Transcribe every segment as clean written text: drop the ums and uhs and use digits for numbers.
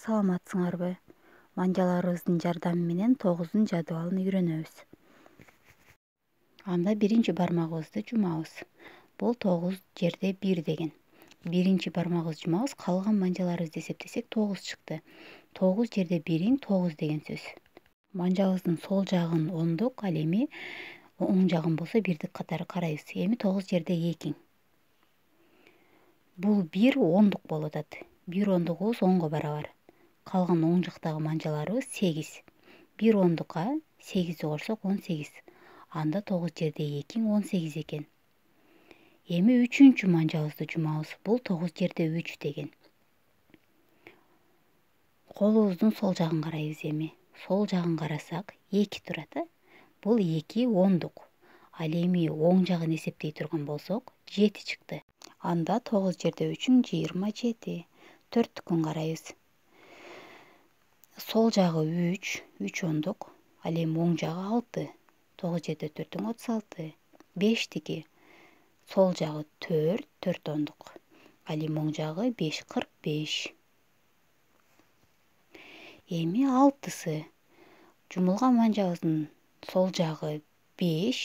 Саламатсыңарбы? Манжаларыбыздын жардамы менен 9 жадыбалын үйрөнөбүз. Анда биринчи бармагыбызды жумабыз. Бул 9 жерде 1 деген. Биринчи бармагыбызды жумабыз, калган манжаларыбызды эсептесек 9 чыкты. 9 жерде 1 9 деген сөз. Манжалыбыздын сол жагын ондук, ал эми оң жагын болсо бирдик катары карайбыз. Эми 9 жерде 2. Бул 1 ондук болуп атат. 1 ондугубуз 10го барабар. Калган оң жактагы манжаларыбыз 8. 1 ондукка 8'i корсок 18. Анда 9 жерде 2 18 экен. Эми 3-чү манжалыбызды жумабыз. Бул 9 жерде 3 деген. Колубуздун сол жагын карайбыз эми. Сол жагын карасак 2 турат. Бул 2 ондук. Ал эми оң жагын эсептей турган болсок 7 чыкты. Анда 9 жерде 3-үн 27. 4-түкүн карайбыз. Сол жагы 3 ондук. Ал эми оң жагы 6. 9 жерде 4-үн 36. 5-тики. Сол жагы 4 ондук. Ал эми оң жагы 5 45. Эми 6-сы. Жумулган манжабыздын сол жагы 5,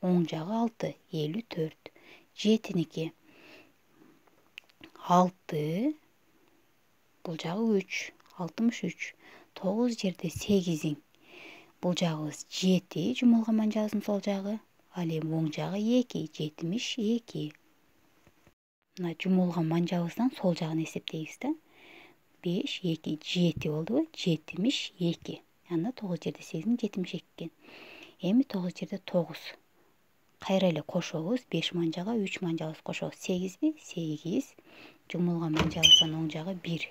оң жагы 6, 54. 7-ники 6, бул жагы 3, 63. 9 жерде 8'in бул жагыбыз 7, жумулган манжабыздын сол жагы. Ал эми оң жагы 2, 72. Мына жумулган манжабыздан сол жагын эсептейбиз да. 5, 2, 7 болдубу? 72. Анда 9 жерде 8'in 72 экен. Эми 9 жерде 9. Кайра эле кошобуз. 5 манжага 3 манжабыз кошобуз. 8би? 8. Жумулган манжабыздан оң жагы 1.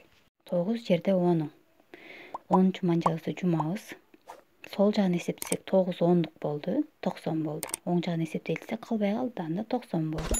9 жерде 10. 10-чу манжабызды жумабыз. Сол жагын эсептесек 9 ондук болду. 90 болду. Оң жагын эсептей элсек калбай калды. Анда 90 болду.